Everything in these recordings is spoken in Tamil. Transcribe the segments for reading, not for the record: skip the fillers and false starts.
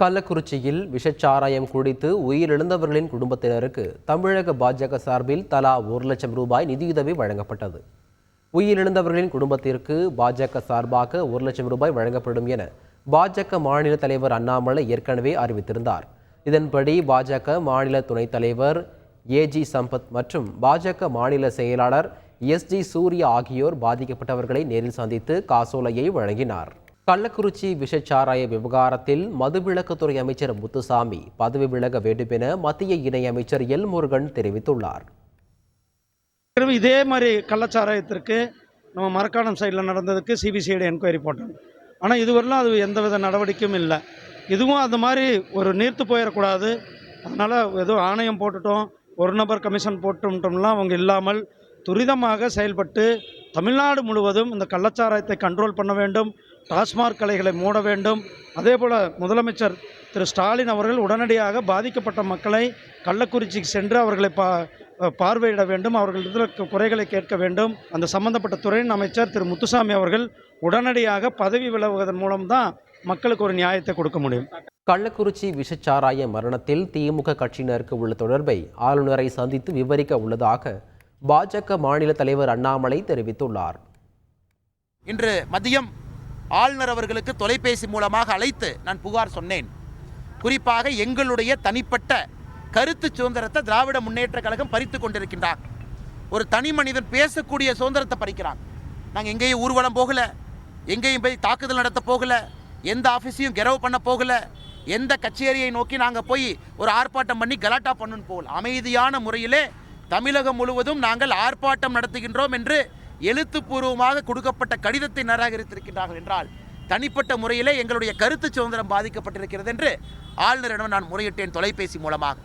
கள்ளக்குறிச்சியில் விஷச்சாராயம் குடித்து உயிரிழந்தவர்களின் குடும்பத்தினருக்கு தமிழக பாஜக சார்பில் தலா 1 லட்சம் ரூபாய் நிதியுதவி வழங்கப்பட்டது. உயிரிழந்தவர்களின் குடும்பத்திற்கு பாஜக சார்பாக 1 லட்சம் ரூபாய் வழங்கப்படும் என பாஜக மாநில தலைவர் அண்ணாமலை ஏற்கனவே அறிவித்திருந்தார். இதன்படி பாஜக மாநில துணைத் தலைவர் ஏஜி சம்பத் மற்றும் பாஜக மாநில செயலாளர் எஸ்ஜி சூர்யா ஆகியோர் பாதிக்கப்பட்டவர்களை நேரில் சந்தித்து காசோலையை வழங்கினார். கள்ளக்குறிச்சி விஷச்சாராய விவகாரத்தில் மதுவிலக்குத்துறை அமைச்சர் முத்துசாமி பதவி விலக வேண்டும் என மத்திய இணையமைச்சர் எல் முருகன் தெரிவித்துள்ளார். இதே மாதிரி கள்ளச்சாராயத்திற்கு நம்ம மரக்காணம் சைடில் நடந்ததுக்கு சிபிசிஐடி என்கொயரி போட்டாங்க. ஆனால் இதுவரையிலும் அது எந்தவித நடவடிக்கையும் இல்லை. இதுவும் அந்த மாதிரி ஒரு நீர்த்து போயிடக்கூடாது. அதனால் ஏதோ ஆணையம் போட்டுட்டோம், ஒரு நபர் கமிஷன் போட்டுட்டோம்லாம் அவங்க இல்லாமல் துரிதமாக செயல்பட்டு தமிழ்நாடு முழுவதும் இந்த கள்ளச்சாராயத்தை கண்ட்ரோல் பண்ண வேண்டும். டாஸ்மாக் கடைகளை மூட வேண்டும். அதே போல் முதலமைச்சர் திரு ஸ்டாலின் அவர்கள் உடனடியாக பாதிக்கப்பட்ட மக்களை கள்ளக்குறிச்சிக்கு சென்று அவர்களை பார்வையிட வேண்டும். அவர்களிடத்தில் குறைகளை கேட்க வேண்டும். அந்த சம்பந்தப்பட்ட துறையின் அமைச்சர் திரு முத்துசாமி அவர்கள் உடனடியாக பதவி விலகுவதன் மூலம்தான் மக்களுக்கு ஒரு நியாயத்தை கொடுக்க முடியும். கள்ளக்குறிச்சி விஷச்சாராய மரணத்தில் திமுக கட்சியினருக்கு உள்ள தொடர்பை ஆளுநரை சந்தித்து விவரிக்க உள்ளதாக பாஜக மாநில தலைவர் அண்ணாமலை தெரிவித்துள்ளார். இன்று மதியம் ஆளுநர் அவர்களுக்கு தொலைபேசி மூலமாக அழைத்து நான் புகார் சொன்னேன். குறிப்பாக எங்களுடைய தனிப்பட்ட கருத்து சுதந்திரத்தை திராவிட முன்னேற்ற கழகம் பறித்து கொண்டிருக்கின்றார். ஒரு தனி மனிதன் பேசக்கூடிய சுதந்திரத்தை பறிக்கிறான். நாங்கள் எங்கேயும் ஊர்வலம் போகலை, எங்கேயும் போய் தாக்குதல் நடத்த போகலை, எந்த ஆஃபீஸையும் கெரவு பண்ண போகலை, எந்த கச்சேரியை நோக்கி நாங்கள் போய் ஒரு ஆர்ப்பாட்டம் பண்ணி கலாட்டா பண்ணுன்னு போகல. அமைதியான முறையிலே தமிழகம் முழுவதும் நாங்கள் ஆர்ப்பாட்டம் நடத்துகின்றோம் என்று எழுத்துப்பூர்வமாக கொடுக்கப்பட்ட கடிதத்தை நிராகரித்திருக்கின்றார்கள் என்றால் தனிப்பட்ட முறையிலே எங்களுடைய கருத்து சுதந்திரம் பாதிக்கப்பட்டிருக்கிறது என்று ஆளுநரிடம் நான் முறையிட்டேன் தொலைபேசி மூலமாக.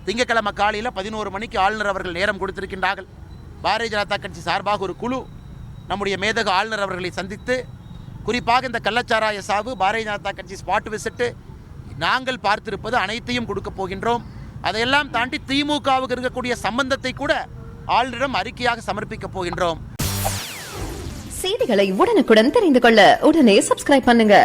திங்கட்கிழமை காலையில் 11 மணிக்கு ஆளுநர் அவர்கள் நேரம் கொடுத்திருக்கின்றார்கள். பாரதிய ஜனதா கட்சி சார்பாக ஒரு குழு நம்முடைய மேதகு ஆளுநர் அவர்களை சந்தித்து குறிப்பாக இந்த கள்ளச்சாராய சாவு பாரதிய ஜனதா கட்சி ஸ்பாட் விசிட்டு நாங்கள் பார்த்திருப்பது அனைத்தையும் கொடுக்க போகின்றோம். அதையெல்லாம் தாண்டி திமுகவுக்கு இருக்கக்கூடிய சம்பந்தத்தை கூட ஆளுநரிடம் அறிக்கையாக சமர்ப்பிக்க போகின்றோம். செய்திகளை உடனுக்குடன் தெரிந்து கொள்ள உடனே சப்ஸ்கிரைப் பண்ணுங்க.